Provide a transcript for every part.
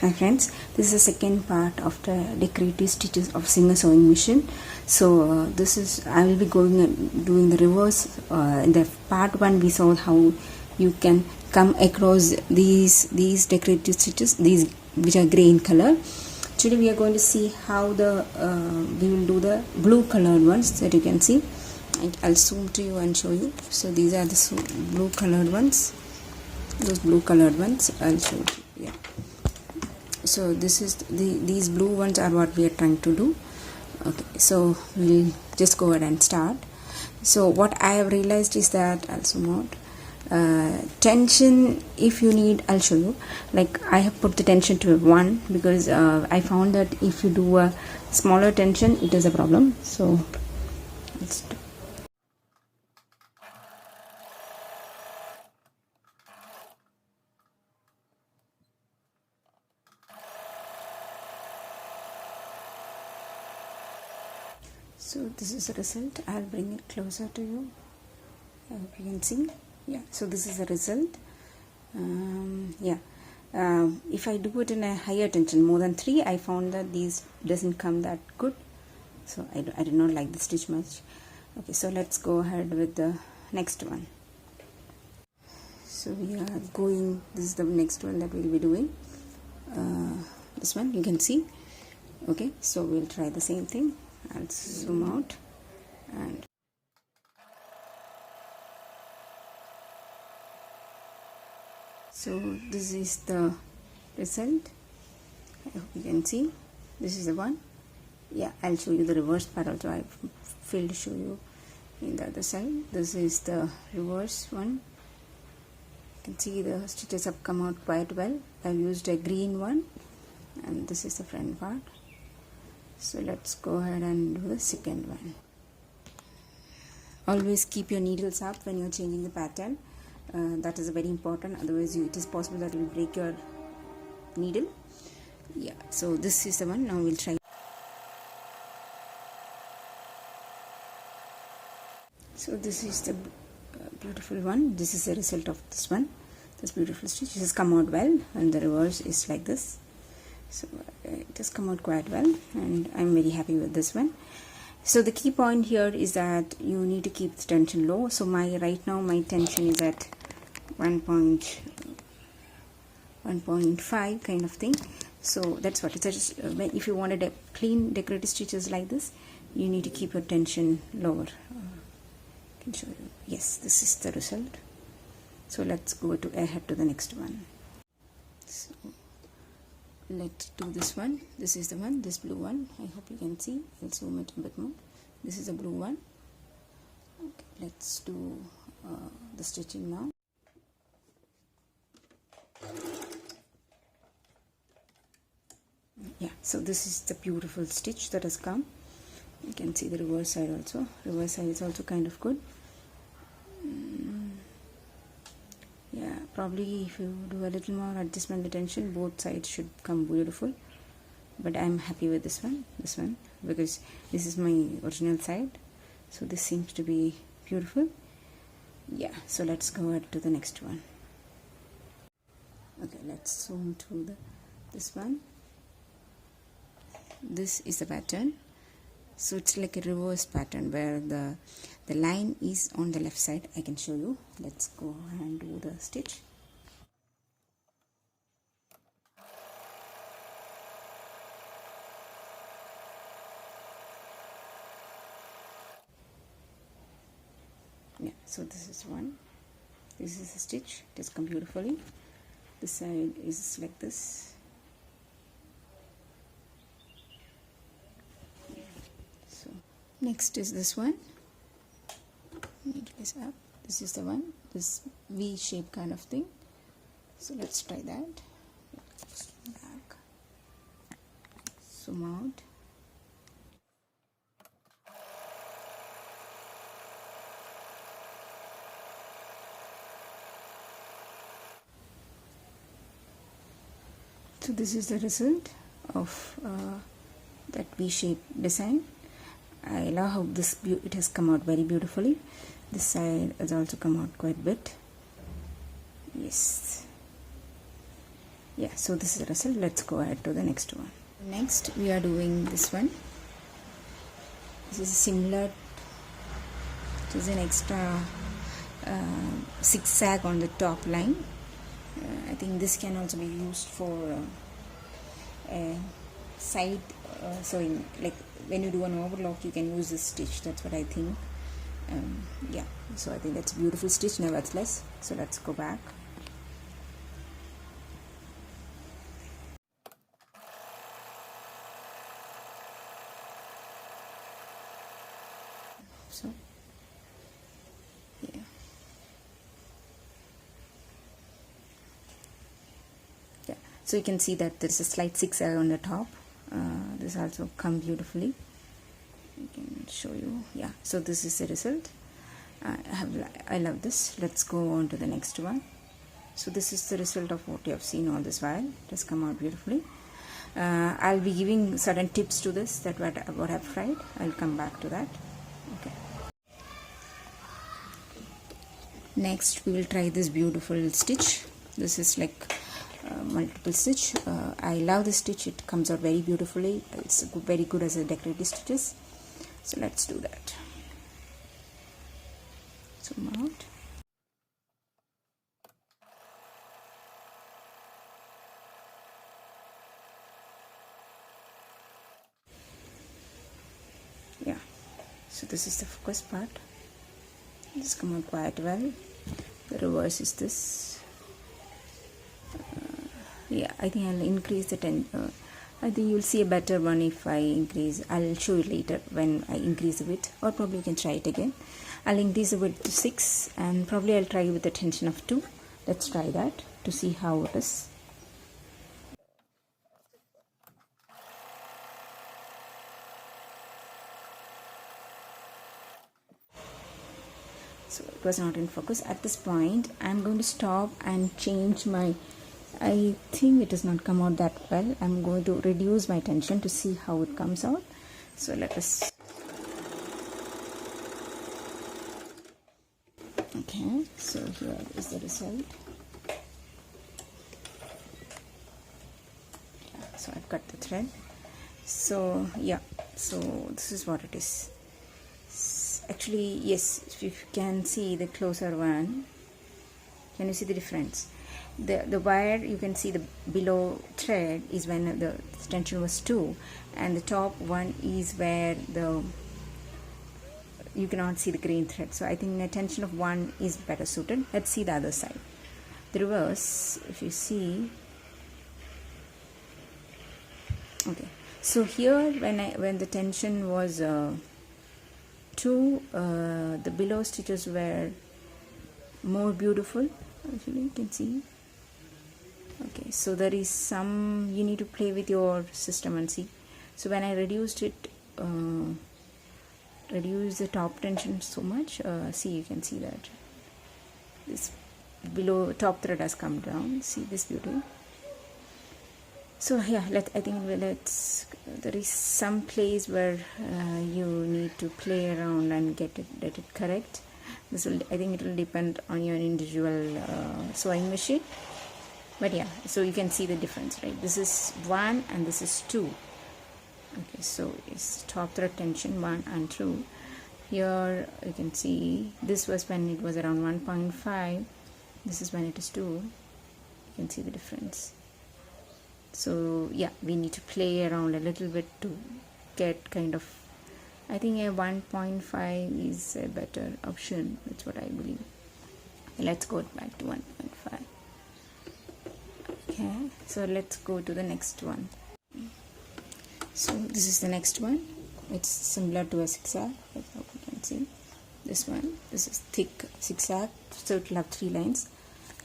Hi friends, this is the second part of the decorative stitches of single sewing machine. So this is I will be going and doing the reverse. In the part 1 we saw how you can come across these decorative stitches, these which are grey in color. Today we are going to see how the we will do the blue colored ones that you can see. I'll zoom to you and show you. So these are the blue colored ones. Those blue colored ones I'll show you. Yeah. So this is these blue ones are what we are trying to do. Okay, so we'll just go ahead and start. So what I have realized is that I'll zoom out. Tension, if you need, I'll show you. Like I have put the tension to 1 because I found that if you do a smaller tension, it is a problem. So let's do. So this is the result. I'll bring it closer to you. I hope you can see. Yeah, so this is the result. If I do it in a higher tension, more than 3, I found that these doesn't come that good. So I did not like the stitch much. Okay, so let's go ahead with the next one. So we are going, this is the next one that we'll be doing. This one you can see. Okay, so we'll try the same thing. I'll zoom out and so this is the result. I hope you can see. This is the one. Yeah, I'll show you the reverse part also. I failed to show you in the other side. This is the reverse one. You can see the stitches have come out quite well. I've used a green one, and this is the front part. So let's go ahead and do the second one. Always keep your needles up when you're changing the pattern. That is very important. Otherwise, it is possible that you will break your needle. Yeah. So this is the one. Now we'll try. So this is the beautiful one. This is the result of this one. This beautiful stitch. This has come out well, and the reverse is like this. So it has come out quite well, and I'm very happy with this one. So the key point here is that you need to keep the tension low. So right now my tension is at 1.5 kind of thing. So that's what it is. If you wanted a clean decorative stitches like this, you need to keep your tension lower. I can show you. Yes, this is the result. So let's go ahead to the next one. So let's do this one. This is the one, this blue one. I hope you can see. I'll zoom it a bit more. This is a blue one. Okay, let's do the stitching now. Yeah, so this is the beautiful stitch that has come. You can see the reverse side also. Reverse side is also kind of good. Yeah, probably if you do a little more adjustment tension, both sides should come beautiful. But I'm happy with this one, because this is my original side. So this seems to be beautiful. Yeah, so let's go ahead to the next one. Okay, let's zoom to this one. This is the pattern. So it's like a reverse pattern where the line is on the left side. I can show you. Let's go and do the stitch. Yeah, so this is one. This is a stitch. It has come beautifully. This side is like this. So next is this one. Needle is up. This is the one. This V shape kind of thing. So let's try that. Back. Zoom out. So this is the result of that V-shape design. I love how it has come out very beautifully. This side has also come out quite a bit. Yes. Yeah, so this is the result. Let's go ahead to the next one. Next we are doing this one. This is similar. It is an extra zigzag on the top line. I think this can also be used for side sewing, like when you do an overlock you can use this stitch. That's what I think. Yeah, so I think that's a beautiful stitch nevertheless. So let's go back. So yeah, so you can see that there is a slight zigzag on the top. This also come beautifully. I can show you. Yeah, so this is the result. I love this. Let's go on to the next one. So this is the result of what you have seen all this while. It has come out beautifully. I'll be giving certain tips to this, that what I've tried. I'll come back to that. Okay. Next we will try this beautiful stitch. This is like multiple stitch. I love this stitch. It comes out very beautifully. It's very good as a decorative stitches. So let's do that. Zoom out. Yeah, so this is the focus part. It's come out quite well. The reverse is this. Yeah, I think I'll increase the I think you'll see a better one if I increase. I'll show you later when I increase the width, or probably you can try it again. I'll increase the width to 6 and probably I'll try with a tension of 2. Let's try that to see how it is. So it was not in focus. At this point I'm going to stop and change my, I think it does not come out that well. I'm going to reduce my tension to see how it comes out. So let us. Okay, so here is the result. So I've cut the thread. So yeah, so this is what it is. Actually, yes, if you can see the closer one, can you see the difference? The wire, you can see the below thread is when the tension was 2, and the top one is where you cannot see the green thread. So I think the tension of 1 is better suited. Let's see the other side. The reverse, if you see. Okay, so here when the tension was 2, the below stitches were more beautiful. Actually, you can see. Okay, so there is some, you need to play with your system and see. So when I reduced it, reduce the top tension so much, see, you can see that this below top thread has come down. See this beauty. So yeah, I think there is some place where you need to play around and get it correct. This will, I think it will depend on your individual sewing machine. But yeah, so you can see the difference, right? This is 1 and this is 2. Okay, so it's top thread tension 1 and 2. Here you can see this was when it was around 1.5. This is when it is 2. You can see the difference. So yeah, we need to play around a little bit to get kind of, I think a 1.5 is a better option. That's what I believe. Let's go back to 1.5. Okay, so let's go to the next one. So this is the next one. It's similar to a zigzag. That's how you can see. This one, this is thick zigzag, so it will have 3 lines.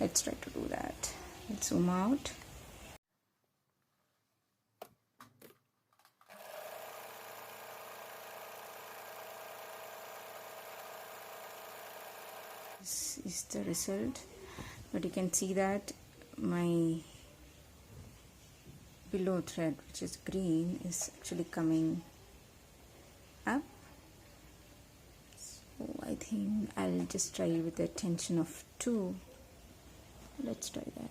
Let's try to do that. Let's zoom out. This is the result, but you can see that my below thread, which is green, is actually coming up. So I think I'll just try with a tension of 2. Let's try that.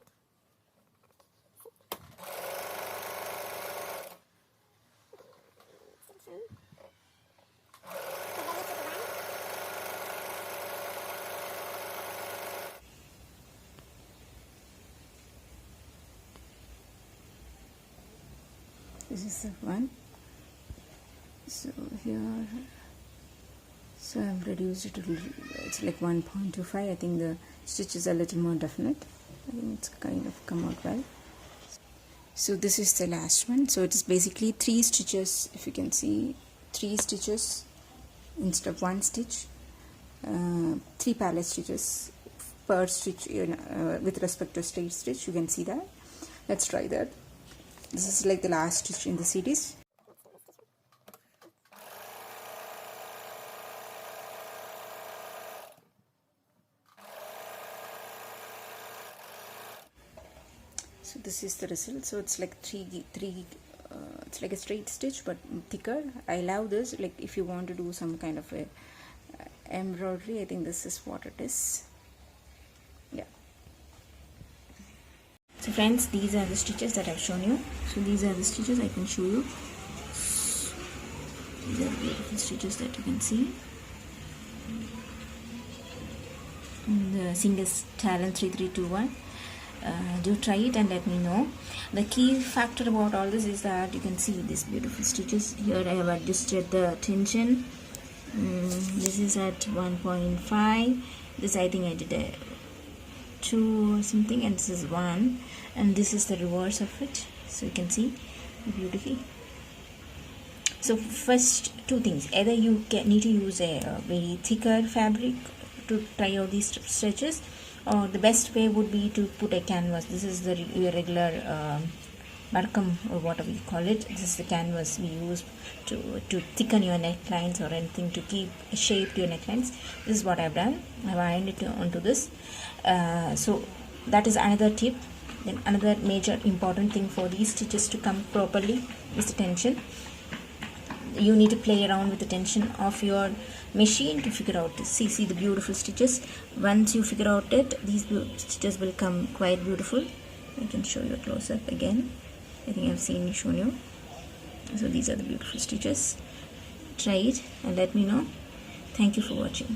this is the one. So here, so I've reduced it to, it's like 1.25. I think the stitches are a little more definite. I think it's kind of come out well. So this is the last one. So it is basically 3 stitches, if you can see, 3 stitches instead of 1 stitch, 3 pallet stitches per stitch with respect to straight stitch. You can see that. Let's try that. This is like the last stitch in the series. So this is the result. So it's like it's like a straight stitch but thicker. I love this. Like if you want to do some kind of a embroidery, I think this is what it is. Yeah. So friends, these are the stitches that I've shown you. So these are the stitches I can show you. These are the beautiful stitches that you can see. The Singer's Talent 3321. Do try it and let me know. The key factor about all this is that you can see these beautiful stitches. Here I have adjusted the tension. This is at 1.5. This I think I did a 2 or something, and this is 1, and this is the reverse of it. So you can see beautifully. So first 2 things: either you need to use a very thicker fabric to try out these stretches, or the best way would be to put a canvas. This is the regular barkam or whatever you call it. This is the canvas we use to thicken your necklines or anything, to keep shape to your necklines. This is what I've done. I've ironed it onto this. So that is another tip. Then another major important thing for these stitches to come properly is the tension. You need to play around with the tension of your machine to figure out this. See the beautiful stitches. Once you figure out it, these stitches will come quite beautiful. I can show you a close up again. I think I've shown you. So these are the beautiful stitches. Try it and let me know. Thank you for watching.